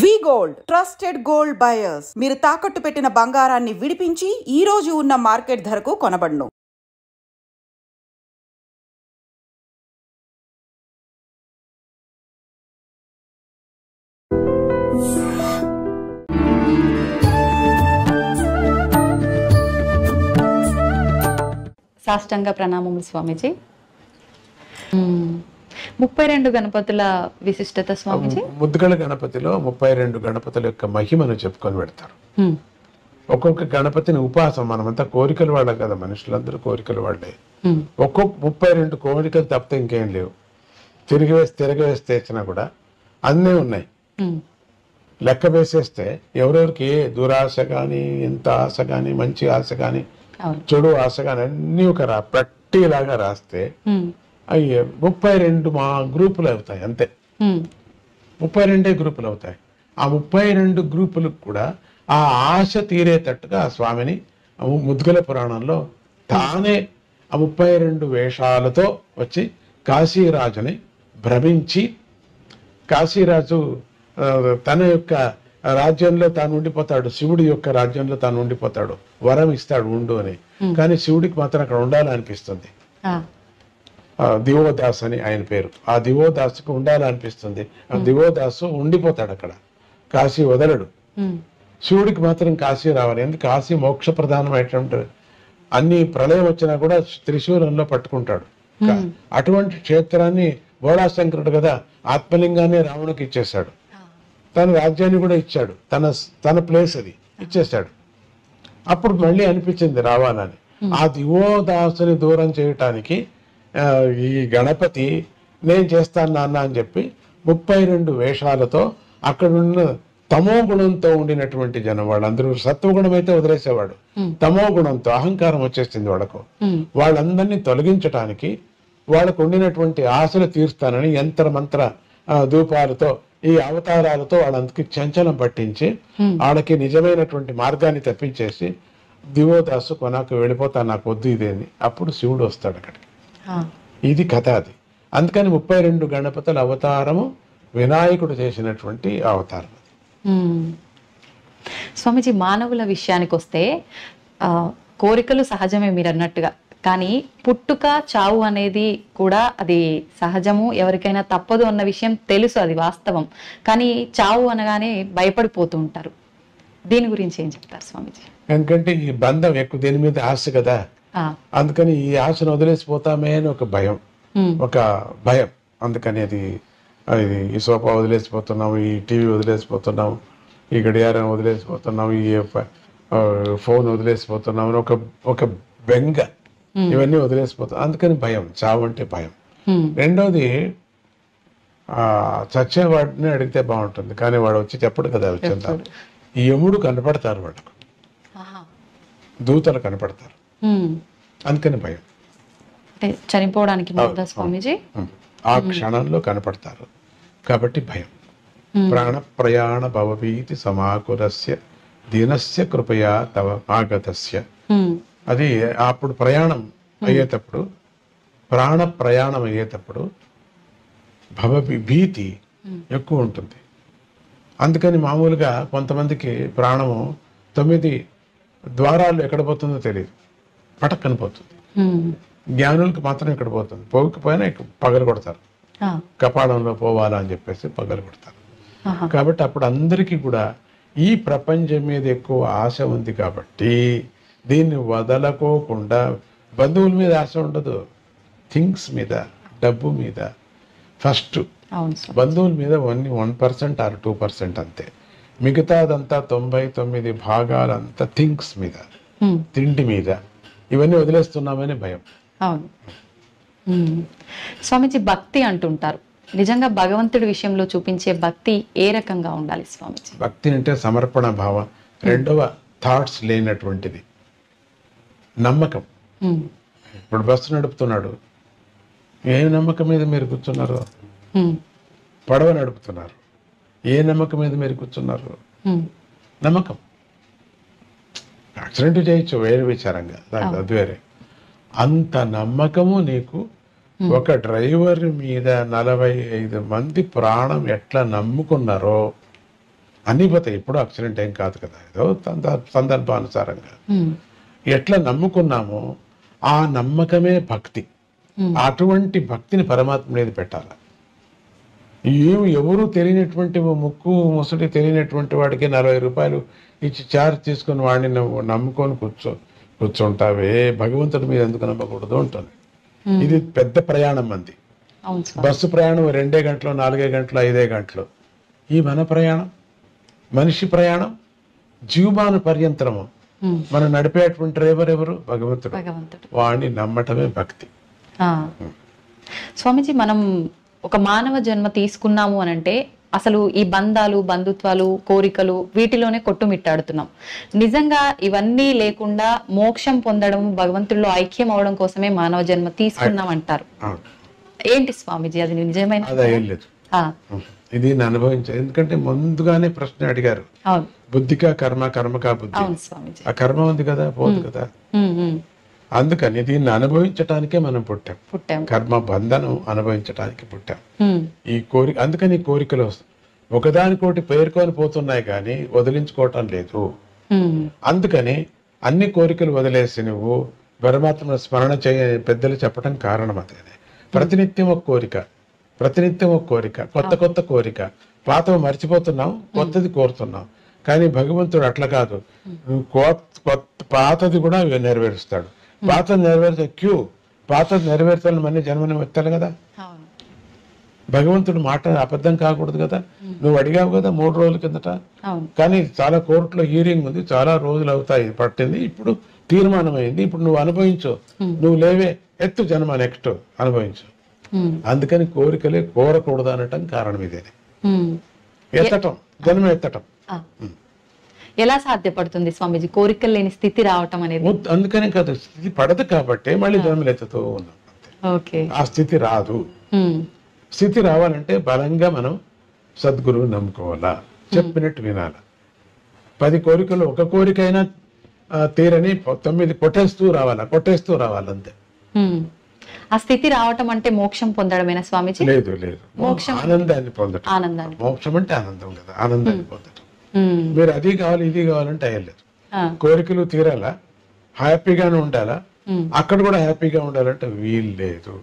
వి gold trusted gold buyers. మీరు తాకట్టు పెట్టిన బంగారాన్ని విడిపించి ఈ రోజు ఉన్న మార్కెట్ ధరకు కొనబడును. సాష్టాంగ ప్రణామములు స్వామీజీ. 32 గణపతుల విశిష్టత స్వామీజీ. ముద్దుగల గణపతిలో 32 గణపతుల యొక్క మహిమను చెప్పుకొని పెడతారు. ఒక్కొక్క గణపతిని ఉపాసం, మనమంతా కోరికలు వాళ్ళే కదా, మనుషులందరూ కోరికలు వాళ్ళే. ఒక్కొక్క 32 కోరికలు తప్పితే ఇంకేం లేవు. తిరగవేస్తే ఇచ్చినా కూడా అన్నీ ఉన్నాయి. లెక్క వేసేస్తే ఎవరెవరికి ఏ దురాశ కానీ, ఎంత ఆశ కానీ, మంచి ఆశ కానీ, చెడు ఆశ కానీ అన్నీ ఒక పట్టీలాగా రాస్తే అయ్యే 32 మా గ్రూపులు అవుతాయి. అంతే, 32 గ్రూపులు అవుతాయి. ఆ 32 గ్రూపులకు కూడా ఆ ఆశ తీరేటట్టుగా ఆ స్వామిని ముద్దుగల పురాణంలో తానే ఆ 32 వేషాలతో వచ్చి కాశీరాజుని భ్రమించి, కాశీరాజు తన యొక్క రాజ్యంలో తాను ఉండిపోతాడు, శివుడి యొక్క రాజ్యంలో తాను ఉండిపోతాడు, వరం ఇస్తాడు ఉండు అని. కానీ శివుడికి మాత్రం అక్కడ ఉండాలనిపిస్తుంది. దివోదాస్ అని ఆయన పేరు. ఆ దివోదాసుకు ఉండాలనిపిస్తుంది. ఆ దివోదాసు ఉండిపోతాడు అక్కడ, కాశీ వదలడు. శివుడికి మాత్రం కాశీ రావాలి. ఎందుకు? కాశీ మోక్ష ప్రధానమైనటువంటి అన్ని ప్రళయం వచ్చినా కూడా త్రిశూలంలో పట్టుకుంటాడు. అటువంటి క్షేత్రాన్ని బోళాశంకరుడు కదా ఆత్మలింగాన్ని రావణుకి ఇచ్చేశాడు. తన రాజ్యాన్ని కూడా ఇచ్చాడు, తన ప్లేస్ అది ఇచ్చేశాడు. అప్పుడు మళ్ళీ అనిపించింది రావాలని. ఆ దివోదాసుని దూరం చేయటానికి ఈ గణపతి నేను చేస్తాను నాన్న అని చెప్పి 32 వేషాలతో అక్కడున్న తమో గుణంతో ఉండినటువంటి జనం, వాళ్ళందరూ సత్వగుణం అయితే వదిలేసేవాడు, తమో గుణంతో అహంకారం వచ్చేసింది వాళ్ళకు. వాళ్ళందరినీ తొలగించటానికి, వాళ్ళకు ఉండినటువంటి ఆశలు తీరుస్తానని యంత్ర మంత్ర ధూపాలతో, ఈ అవతారాలతో వాళ్ళందరికీ చంచలం పట్టించి వాళ్ళకి నిజమైనటువంటి మార్గాన్ని తప్పించేసి దివోదాసు కొనాకు వెళ్ళిపోతా, నాకు వద్దు ఇదేని. అప్పుడు శివుడు వస్తాడు అక్కడికి. ఇది కథ అది. అందుకని 32 గణపతుల అవతారము వినాయకుడు చేసినటువంటి అవతారం. స్వామీజీ, మానవుల విషయానికి వస్తే కోరికలు సహజమే మీరు అన్నట్టుగా, కానీ పుట్టుక చావు అనేది కూడా అది సహజము, ఎవరికైనా తప్పదు అన్న విషయం తెలుసు, అది వాస్తవం. కానీ చావు అనగానే భయపడిపోతూ ఉంటారు. దీని గురించి ఏం చెప్తారు స్వామీజీ? ఎందుకంటే ఈ బంధం ఎక్కువ, దేని మీద ఆశ కదా, అందుకని ఈ ఆశను వదిలేసిపోతామే అని ఒక భయం, ఒక భయం. అందుకని అది ఈ సోఫా వదిలేసిపోతున్నాం, ఈ టీవీ వదిలేసిపోతున్నాం, ఈ గడియారం వదిలేసిపోతున్నాం, ఈ ఫోన్ వదిలేసిపోతున్నాం అని ఒక బెంగ, ఇవన్నీ వదిలేసిపోతాం. అందుకని భయం, చావు అంటే భయం. రెండోది, చచ్చేవాడిని అడిగితే బాగుంటుంది, కానీ వాడు వచ్చి చెప్పడు కదా వచ్చిందా. ఈ యముడు కనపడతారు వాడుకు, దూతలు కనపడతారు, అందుకని భయం. చనిపోవడానికి స్వామీజీ ఆ క్షణంలో కనపడతారు కాబట్టి భయం. ప్రాణ ప్రయాణ భవభీతి సమాకులస్య దీనస్య కృపయా తవ ఆగతస్య. అది అప్పుడు ప్రయాణం అయ్యేటప్పుడు, ప్రాణ ప్రయాణం అయ్యేటప్పుడు భీతి ఎక్కువ ఉంటుంది. అందుకని మామూలుగా కొంతమందికి ప్రాణము 9 ద్వారాలు ఎక్కడ పోతుందో తెలియదు, పటక్కన పోతుంది. జ్ఞానులకు మాత్రం ఎక్కడ పోతుంది, పోకపోయినా పగలు కొడతారు, కపాలంలో పోవాలా అని చెప్పేసి పగలు కొడతారు. కాబట్టి అప్పుడు అందరికీ కూడా ఈ ప్రపంచం మీద ఎక్కువ ఆశ ఉంది కాబట్టి దీన్ని వదలకోకుండా, బంధువుల మీద ఆశ ఉండదు, థింగ్స్ మీద, డబ్బు మీద ఫస్ట్. బంధువుల మీద ఓన్లీ 1% ఆర్ 2% అంతే. మిగతాదంతా 99 భాగాలంతా థింగ్స్ మీద, తిండి మీద, ఇవన్నీ వదిలేస్తున్నామని భయం. అవును స్వామీజీ, భక్తి అంటుంటారు. నిజంగా భగవంతుడి విషయంలో చూపించే భక్తి ఏ రకంగా ఉండాలి స్వామీజీ? భక్తి అంటే సమర్పణ భావం. రెండవ థాట్స్ లేనటువంటిది, నమ్మకం. ఇప్పుడు బస్సు నడుపుతున్నాడు, ఏ నమ్మకం మీద మీరు కూర్చున్నారు? పడవ నడుపుతున్నారు, ఏ నమ్మకం మీద మీరు కూర్చున్నారు? నమ్మకం. యాక్సిడెంట్ చేయొచ్చు, వేరే విచారంగా, అది వేరే. అంత నమ్మకము నీకు ఒక డ్రైవర్ మీద 45 మంది ప్రాణం ఎట్లా నమ్ముకున్నారో అన్నీ పోతాయి. ఎప్పుడూ యాక్సిడెంట్ ఏం కాదు కదా, ఏదో సందర్భానుసారంగా. ఎట్లా నమ్ముకున్నామో ఆ నమ్మకమే భక్తి. అటువంటి భక్తిని పరమాత్మ మీద పెట్టాలి. ఎవరు తెలియనటువంటి ముక్కు ముసలి తెలియనటువంటి వాడికి 40 రూపాయలు ఇచ్చి చార్జ్ తీసుకుని వాడిని నమ్ముకొని కూర్చుంటావే, భగవంతుడి మీద ఎందుకు నమ్మకూడదు ఉంటుంది. ఇది పెద్ద ప్రయాణం మంది. బస్సు ప్రయాణం 2 గంటలు 4 గంటలు 5 గంటలు. ఈ మన ప్రయాణం, మనిషి ప్రయాణం జీవమాన పర్యంతరము. మనం నడిపేటువంటి డ్రైవర్ ఎవరు? భగవంతుడు. వాడిని నమ్మటమే భక్తి. స్వామీజీ, మనం ఒక మానవ జన్మ తీసుకున్నాము అని అంటే అసలు ఈ బంధాలు, బంధుత్వాలు, కోరికలు వీటిలోనే కొట్టుమిట్టాడుతున్నాం. నిజంగా ఇవన్నీ లేకుండా మోక్షం పొందడం, భగవంతుడిలో ఐక్యం అవడం కోసమే మానవ జన్మ తీసుకున్నాం అంటారు. ఏంటి స్వామీజీ అది నిజమైన? ఇది నేను అనుభవించాను. ఎందుకంటే ముందుగానే ప్రశ్న అడిగారు, బుద్ధికా కర్మ, కర్మకా బుద్ధి. ఆ కర్మ ఉంది కదా, పోదు కదా. అందుకని దీన్ని అనుభవించటానికే మనం పుట్టాం. కర్మ బంధనం అనుభవించటానికి పుట్టాం. ఈ కోరిక, అందుకని ఈ కోరికలు ఒకదానికోటి పేర్కొని పోతున్నాయి కానీ వదిలించుకోవటం లేదు. అందుకని అన్ని కోరికలు వదిలేసి నువ్వు పరమాత్మ స్మరణ చేయ పెద్దలు చెప్పడం కారణం అదే. ప్రతినిత్యం ఒక కోరిక, ప్రతినిత్యం ఒక కోరిక, కొత్త కొత్త కోరిక. పాత మర్చిపోతున్నాం, కొత్తది కోరుతున్నాం. కానీ భగవంతుడు అట్లా కాదు, పాతది కూడా నెరవేరుస్తాడు. పాత నెరవేర్చే పాత నెరవేర్చాలని మళ్ళీ జన్మని ఎత్తాలి కదా. భగవంతుడు మాట అబద్ధం కాకూడదు కదా. నువ్వు అడిగావు కదా 3 రోజుల కిందట, కానీ చాలా కోర్టులో హీరింగ్ ఉంది, చాలా రోజులు అవుతాయి పట్టింది, ఇప్పుడు తీర్మానం అయింది, ఇప్పుడు నువ్వు అనుభవించు, నువ్వు లేవే, ఎత్తు జన్మ నెక్స్ట్ అనుభవించు. అందుకని కోరికలే కోరకూడదు అనటం కారణం ఇదే. ఎత్తటం, జన్మ ఎత్తటం. ఎలా సాధ్యపడుతుంది స్వామీజీ కోరికలు లేని స్థితి రావటం అనేది? అందుకనే కాదు, స్థితి పడదు కాబట్టి మళ్ళీ జన్మలు ఎత్తుతూ ఉన్నాం. ఆ స్థితి రాదు. స్థితి రావాలంటే బలంగా మనం సద్గురువు నమ్ముకోవాలా, చెప్పినట్టు వినాలా. 10 కోరికలు ఒక కోరికైనా తీరని 9 కొట్టేస్తూ రావాలంతే. ఆ స్థితి రావటం అంటే మోక్షం పొందడమేనా స్వామీజీ? లేదు, మోక్షం ఆనందాన్ని పొందడం. మోక్షం అంటే ఆనందం కదా, ఆనందాన్ని పొందడం. మీరు అది కావాలి ఇది కావాలంటే అయ్యలేదు. కోరికలు తీరాలా, హ్యాపీగానే ఉండాలా, అక్కడ కూడా హ్యాపీగా ఉండాలంటే వీలు లేదు.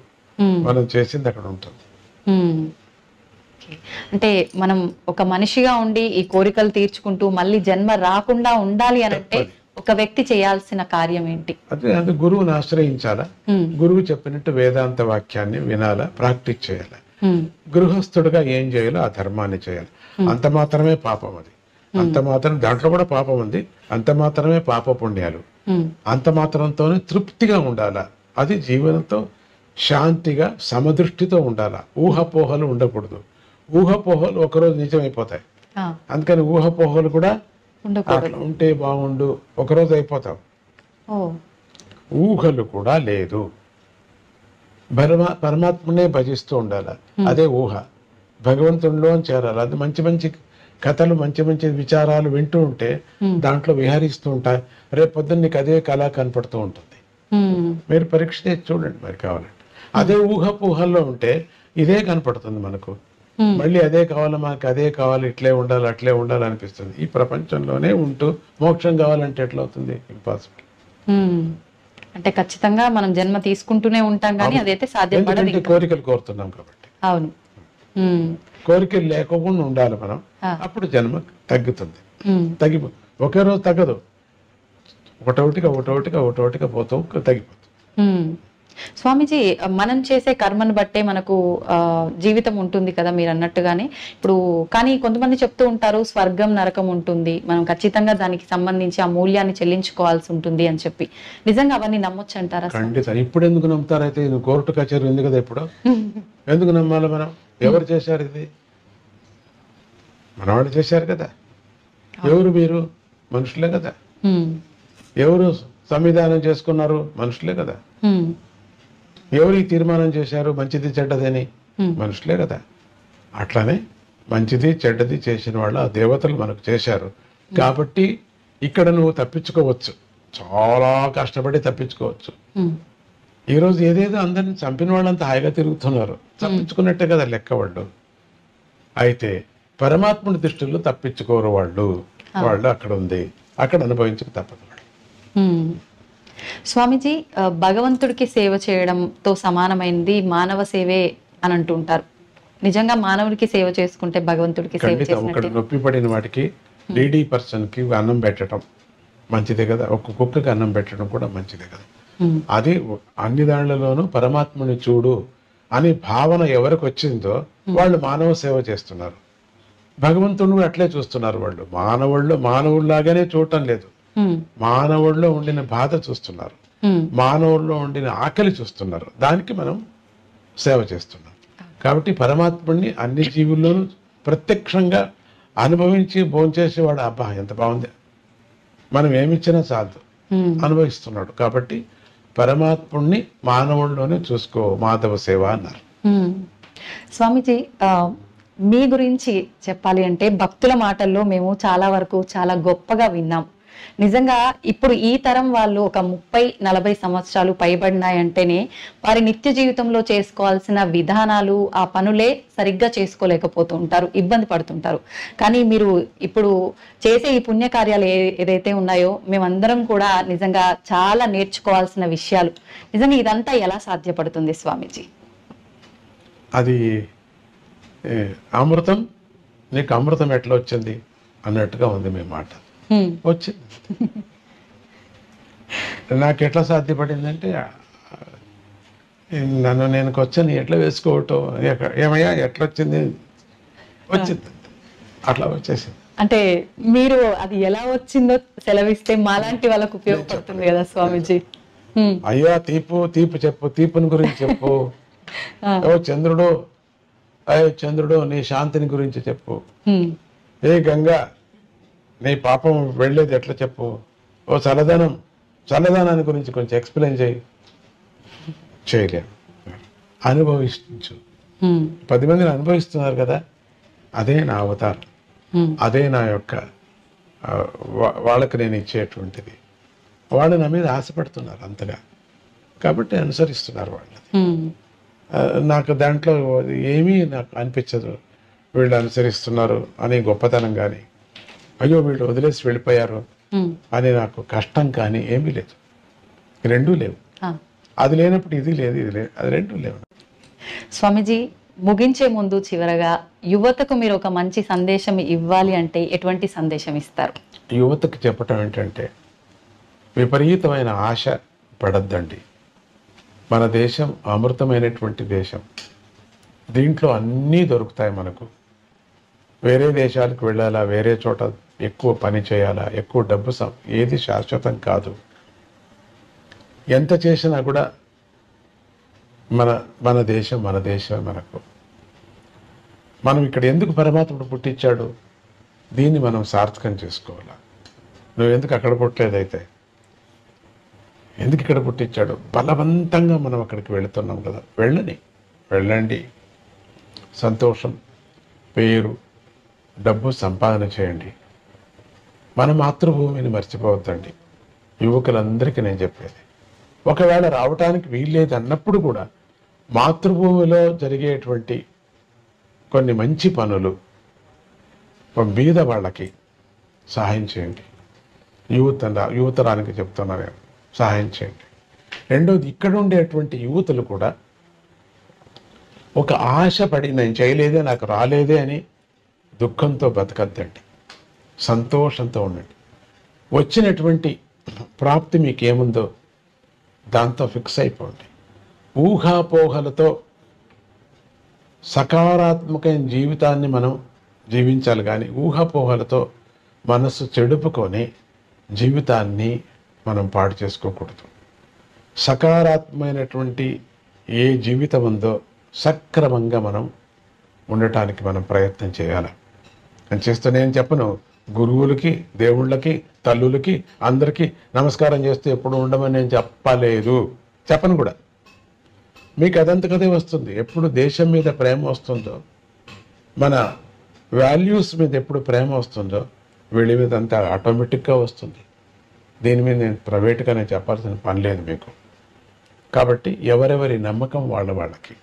మనం చేసింది అక్కడ ఉంటుంది. అంటే మనం ఒక మనిషిగా ఉండి ఈ కోరికలు తీర్చుకుంటూ మళ్ళీ జన్మ రాకుండా ఉండాలి అని అంటే ఒక వ్యక్తి చేయాల్సిన కార్యం ఏంటి? అదే గురువుని ఆశ్రయించాలా, గురువు చెప్పినట్టు వేదాంత వాక్యాన్ని వినాలా, ప్రాక్టీస్ చేయాలి. గృహస్థుడుగా ఏం చేయాలో ఆ ధర్మాన్ని చేయాలి. అంత మాత్రమే పాపం అది. అంత మాత్రం, దాంట్లో కూడా పాపం ఉంది, అంత మాత్రమే పాప పుణ్యాలు. అంత మాత్రంతోనే తృప్తిగా ఉండాలా. అది జీవనంతో శాంతిగా సమదృష్టితో ఉండాలా. ఊహపోహలు ఉండకూడదు. ఊహపోహలు ఒకరోజు నిజమైపోతాయి. అందుకని ఊహపోహలు కూడా ఉంటే బాగుండు, ఒకరోజు అయిపోతావు. ఊహలు కూడా లేదు. పరమాత్మనే భజిస్తూ ఉండాలి. అదే ఊహ. భగవంతుడిలో చేరాలి. అది మంచి మంచి కథలు, మంచి మంచి విచారాలు వింటూ ఉంటే దాంట్లో విహరిస్తూ ఉంటాయి. రేపు పొద్దున్న నీకు అదే కళ కనపడుతూ ఉంటుంది. మీరు పరీక్ష చేసి చూడండి మరి కావాలంటే. అదే ఊహలో ఉంటే ఇదే కనపడుతుంది మనకు. మళ్ళీ అదే కావాలి, మనకు అదే కావాలి, ఇట్లే ఉండాలి, అట్లే ఉండాలి అనిపిస్తుంది. ఈ ప్రపంచంలోనే ఉంటూ మోక్షం కావాలంటే ఎట్లా అవుతుంది? ఇంపాసిబుల్. అంటే ఖచ్చితంగా మనం జన్మ తీసుకుంటూనే ఉంటాం కానీ అదైతే సాధ్యపడదు. కోరికలు కోరుతున్నాం కాబట్టి. అవును, కోరికలు లేకుండా ఉండాలి మనం. అప్పుడు జన్మ తగ్గుతుంది. ఒకే రోజు తగ్గదు, ఒకటోటిగా పోతూ తగ్గిపోతుంది. స్వామీజీ, మనం చేసే కర్మను బట్టే మనకు జీవితం ఉంటుంది కదా మీరు అన్నట్టుగానే. ఇప్పుడు కానీ కొంతమంది చెప్తూ ఉంటారు స్వర్గం నరకం ఉంటుంది, మనం ఖచ్చితంగా దానికి సంబంధించి ఆ మూల్యాన్ని చెల్లించుకోవాల్సి ఉంటుంది అని చెప్పి. నిజంగా అవన్నీ నమ్మొచ్చు అంటారా? ఖండిత. ఇప్పుడు ఎందుకు నమ్ముతారైతే? కోర్టు కచేరీ ఉంది కదా ఇప్పుడు. ఎందుకు నమ్మాలి మనం? ఎవరు చేశారు ఇది? మనవాళ్ళు చేశారు కదా. ఎవరు మీరు? మనుషులే కదా. ఎవరు సంవిధానం చేసుకున్నారు? మనుషులే కదా. ఎవరు ఈ తీర్మానం చేశారు మంచిది చెడ్డదని? మనుషులే కదా. అట్లానే మంచిది చెడ్డది చేసిన వాళ్ళు ఆ దేవతలు మనకు చేశారు కాబట్టి ఇక్కడ నువ్వు తప్పించుకోవచ్చు, చాలా కష్టపడి తప్పించుకోవచ్చు. ఈరోజు ఏదేదో అందరిని చంపిన వాళ్ళంతా హాయిగా తిరుగుతున్నారు, తప్పించుకున్నట్టే కదా లెక్క వాళ్ళు. అయితే పరమాత్ముడి దృష్టిలో తప్పించుకోరు వాళ్ళు. వాళ్ళు అక్కడ ఉంది, అక్కడ అనుభవించక తప్పదు. స్వామీజీ, భగవంతుడికి సేవ చేయడంతో సమానమైంది మానవ సేవే అని అంటుంటారు. నిజంగా మానవుడికి సేవ చేసుకుంటే భగవంతుడికి సేవ ఒకటి చేసినట్టే. నొప్పి పడిన వాటికి డీడీ పర్సన్కి అన్నం పెట్టడం మంచిదే కదా, ఒక కుక్కకి అన్నం పెట్టడం కూడా మంచిదే కదా. అది అన్ని దానిలోనూ పరమాత్మని చూడు అనే భావన ఎవరికి వచ్చిందో వాళ్ళు మానవ సేవ చేస్తున్నారు. భగవంతుడు కూడా అట్లే చూస్తున్నారు. వాళ్ళు మానవుల్లాగానే చూడటం లేదు, మానవుల్లో ఉండిన బాధ చూస్తున్నారు, మానవుల్లో ఉండిన ఆకలి చూస్తున్నారు. దానికి మనం సేవ చేస్తున్నాం. కాబట్టి పరమాత్ముడిని అన్ని జీవుల్లోనూ ప్రత్యక్షంగా అనుభవించి భోంచేసేవాడు. అబ్బా ఎంత బాగుంది, మనం ఏమిచ్చినా చాలు అనుభవిస్తున్నాడు. కాబట్టి పరమాత్ముడిని మానవుల్లోనే చూసుకో, మాధవ సేవ అన్నారు. స్వామీజీ, మీ గురించి చెప్పాలి అంటే భక్తుల మాటల్లో మేము చాలా వరకు చాలా గొప్పగా విన్నాం. నిజంగా ఇప్పుడు ఈ తరం వాళ్ళు ఒక 30-40 సంవత్సరాలు పైబడినాయంటేనే వారి నిత్య జీవితంలో చేసుకోవాల్సిన విధానాలు, ఆ పనులే సరిగ్గా చేసుకోలేకపోతూ ఉంటారు, ఇబ్బంది పడుతుంటారు. కానీ మీరు ఇప్పుడు చేసే ఈ పుణ్యకార్యాలు ఏదైతే ఉన్నాయో మేమందరం కూడా నిజంగా చాలా నేర్చుకోవాల్సిన విషయాలు. నిజంగా ఇదంతా ఎలా సాధ్యపడుతుంది స్వామీజీ? అది అమృతం, నీకు అమృతం ఎట్లా వచ్చింది అన్నట్టుగా ఉంది మీ మాట. వచ్చింది. నాకు ఎట్లా సాధ్యపడిందంటే, నేను వచ్చాను ఎట్లా వేసుకోవటం, ఏమయ్యా ఎట్లా వచ్చింది, వచ్చింది, అట్లా వచ్చేసింది. అంటే మీరు అది ఎలా వచ్చిందో సెలవిస్తే మాలాంటి వాళ్ళకు ఉపయోగపడుతుంది కదా స్వామీజీ. అయ్యా తీపు చెప్పు, తీపుని గురించి చెప్పు. చంద్రుడు నీ శాంతిని గురించి చెప్పు. ఏ గంగా నీ పాపం వెళ్ళేది ఎట్లా చెప్పు. ఓ చల్లదనాన్ని గురించి కొంచెం ఎక్స్ప్లెయిన్ చేయలేము. అనుభవించు. 10 మందిని అనుభవిస్తున్నారు కదా, అదే నా అవతారం, అదే నా యొక్క వాళ్ళకి నేను ఇచ్చేటువంటిది. వాళ్ళు నా మీద ఆశపడుతున్నారు అంతగా, కాబట్టి అనుసరిస్తున్నారు వాళ్ళు. నాకు దాంట్లో ఏమీ నాకు అనిపించదు వీళ్ళు అనుసరిస్తున్నారు అని గొప్పతనం కానీ, అయ్యో వీళ్ళు వదిలేసి వెళ్ళిపోయారు అని నాకు కష్టం కానీ ఏమీ లేదు. రెండూ లేవు. అది లేనప్పుడు ఇది లేదు, ఇది లేదు, అది రెండూ లేవు. స్వామీజీ, ముగించే ముందు చివరగా యువతకు మీరు ఒక మంచి సందేశం ఇవ్వాలి అంటే ఎటువంటి సందేశం ఇస్తారు? యువతకు చెప్పటం ఏంటంటే, విపరీతమైన ఆశ పడద్దండి. మన దేశం అమృతమైనటువంటి దేశం, దీంట్లో అన్నీ దొరుకుతాయి మనకు. వేరే దేశాలకు వెళ్ళాలా, వేరే చోట ఎక్కువ పని చేయాలా, ఎక్కువ డబ్బు ఏది శాశ్వతం కాదు. ఎంత చేసినా కూడా మన దేశం మనకు. మనం ఇక్కడ ఎందుకు పరమాత్ముడు పుట్టించాడు, దీన్ని మనం సార్థకం చేసుకోవాలా. నువ్వు ఎందుకు అక్కడ పుట్టలేదైతే, ఎందుకు ఇక్కడ పుట్టించాడు? బలవంతంగా మనం అక్కడికి వెళుతున్నాం కదా, వెళ్ళండి, సంతోషం, పేరు, డబ్బు సంపాదన చేయండి. మన మాతృభూమిని మర్చిపోవద్దండి. యువకులందరికీ నేను చెప్పేది, ఒకవేళ రావటానికి వీల్లేదు అన్నప్పుడు కూడా మాతృభూమిలో జరిగేటువంటి కొన్ని మంచి పనులు బీద వాళ్ళకి సహాయం చేయండి. యువతరానికి చెప్తున్నా నేను, సహాయం చేయండి. రెండోది, ఇక్కడ ఉండేటువంటి యువతులు కూడా ఒక ఆశపడి నేను చేయలేదే, నాకు రాలేదే అని దుఃఖంతో బతకద్దండి. సంతోషంతో ఉండండి. వచ్చినటువంటి ప్రాప్తి మీకేముందో దాంతో ఫిక్స్ అయిపోండి. ఊహాపోహలతో సకారాత్మకమైన జీవితాన్ని మనం జీవించాలి, కానీ ఊహాపోహలతో మనస్సు చెడుపుకొని జీవితాన్ని మనం పాడు చేసుకోకూడదు. సకారాత్మకమైనటువంటి ఏ జీవితం ఉందో సక్రమంగా మనం ఉండటానికి మనం ప్రయత్నం చేయాలి. అని చేస్తూ నేను చెప్పను, గురువులకి, దేవుళ్ళకి, తల్లులకి అందరికీ నమస్కారం చేస్తూ ఎప్పుడు ఉండమని నేను చెప్పను కూడా. మీకు అదంతకదే వస్తుంది. ఎప్పుడు దేశం మీద ప్రేమ వస్తుందో, మన వాల్యూస్ మీద ఎప్పుడు ప్రేమ వస్తుందో, వీళ్ళ మీద అంతా ఆటోమేటిక్గా వస్తుంది. దీని మీద నేను ప్రైవేట్గా నేను చెప్పాల్సిన పని లేదు మీకు. కాబట్టి ఎవరెవరి నమ్మకం వాళ్ళకి,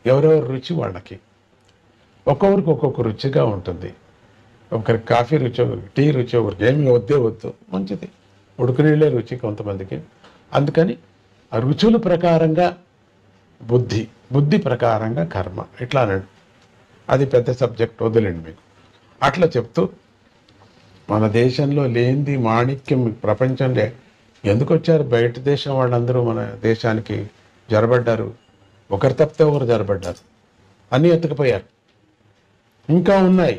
ఎవరెవరి రుచి వాళ్ళకి. ఒక్కొక్కరికి ఒక్కొక్క రుచిగా ఉంటుంది. ఒకరికి కాఫీ రుచి, ఒకరికి టీ రుచి, ఒకరికి ఏమి వద్దు మంచిది. ఉడుకు నీళ్ళే రుచి కొంతమందికి. అందుకని ఆ రుచుల ప్రకారంగా బుద్ధి ప్రకారంగా కర్మ, ఇట్లా అన్నాడు. అది పెద్ద సబ్జెక్ట్, వదిలేండి మీకు. అట్లా చెప్తూ మన దేశంలో లేనిది మాణిక్యం ప్రపంచంలో ఎందుకు వచ్చారు? బయట దేశం వాళ్ళందరూ మన దేశానికి జరబడ్డారు. ఒకరు తప్పితే ఒకరు జరబడ్డారు, అన్నీ ఎత్తుకుపోయారు. ఇంకా ఉన్నాయి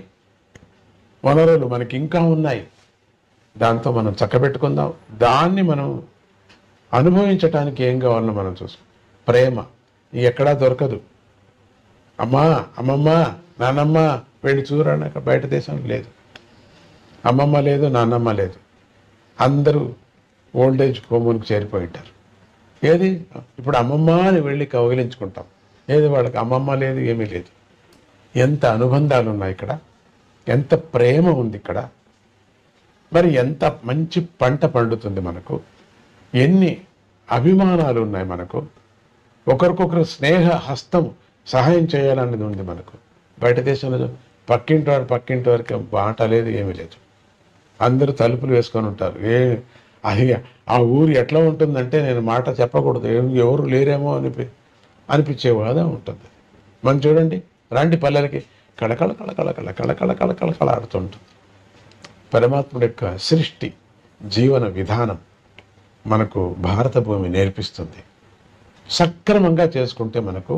వనరులు, మనకి ఇంకా ఉన్నాయి. దాంతో మనం చక్కబెట్టుకుందాం. దాన్ని మనం అనుభవించటానికి ఏం కావాలో మనం చూసుకో. ప్రేమ ఎక్కడా దొరకదు. అమ్మా, అమ్మమ్మ, నాన్నమ్మ వెళ్ళి చూడడానికి బయట దేశం లేదు. అమ్మమ్మ లేదు, నాన్నమ్మ లేదు, అందరూ ఓల్డేజ్ హోమునికి చేరిపోయి ఉంటారు. ఏది ఇప్పుడు అమ్మమ్మ అని వెళ్ళి కౌగిలించుకుంటాం. ఏది వాళ్ళకి అమ్మమ్మ లేదు, ఏమీ లేదు. ఎంత అనుబంధాలు ఉన్నాయి ఇక్కడ, ఎంత ప్రేమ ఉంది ఇక్కడ. మరి ఎంత మంచి పంట పండుతుంది మనకు, ఎన్ని అభిమానాలు ఉన్నాయి మనకు. ఒకరికొకరు స్నేహ హస్తం సహాయం చేయాలనేది ఉంది మనకు. బయట దేశంలో పక్కింటి వారికి బాట లేదు, ఏమీ లేదు. అందరూ తలుపులు వేసుకొని ఉంటారు. అది ఆ ఊరు ఎట్లా ఉంటుందంటే, నేను మాట చెప్పకూడదు, ఎవరు లేరేమో అనిపించేవాదా ఉంటుంది. మనం చూడండి, రాంటి పల్లెలకి కళకళ కళకళ కళకళ కళకళ కళకళ ఆడుతుంటుంది. పరమాత్ముడి యొక్క సృష్టి, జీవన విధానం మనకు భారత భూమి నేర్పిస్తుంది. సక్రమంగా చేసుకుంటే మనకు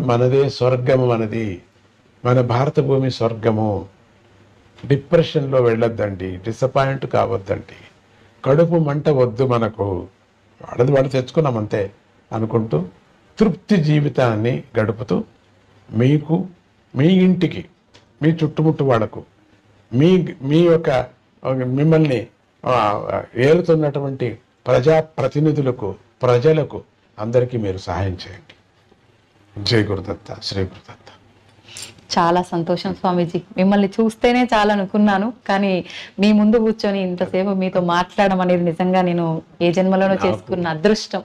మనదే స్వర్గము, మన భారత భూమి స్వర్గము. డిప్రెషన్లో వెళ్ళొద్దండి, డిసప్పాయింట్ కావద్దండి, కడుపు మంట వద్దు మనకు. వాళ్ళు తెచ్చుకున్నామంతే అనుకుంటూ తృప్తి జీవితాన్ని గడుపుతూ మీకు, మీ ఇంటికి, మీ చుట్టుముట్టు వాళ్ళకు, మీ యొక్క మిమ్మల్ని ఏలుతున్నటువంటి ప్రజాప్రతినిధులకు, ప్రజలకు అందరికీ మీరు సహాయం చేయండి. జై గురుదత్త, శ్రీ గురుదత్త. చాలా సంతోషం స్వామీజీ, మిమ్మల్ని చూస్తేనే చాలా అనుకున్నాను, కానీ మీ ముందు కూర్చొని ఇంతసేపు మీతో మాట్లాడడం అనేది నిజంగా నేను ఏ జన్మలోనో చేసుకున్న అదృష్టం.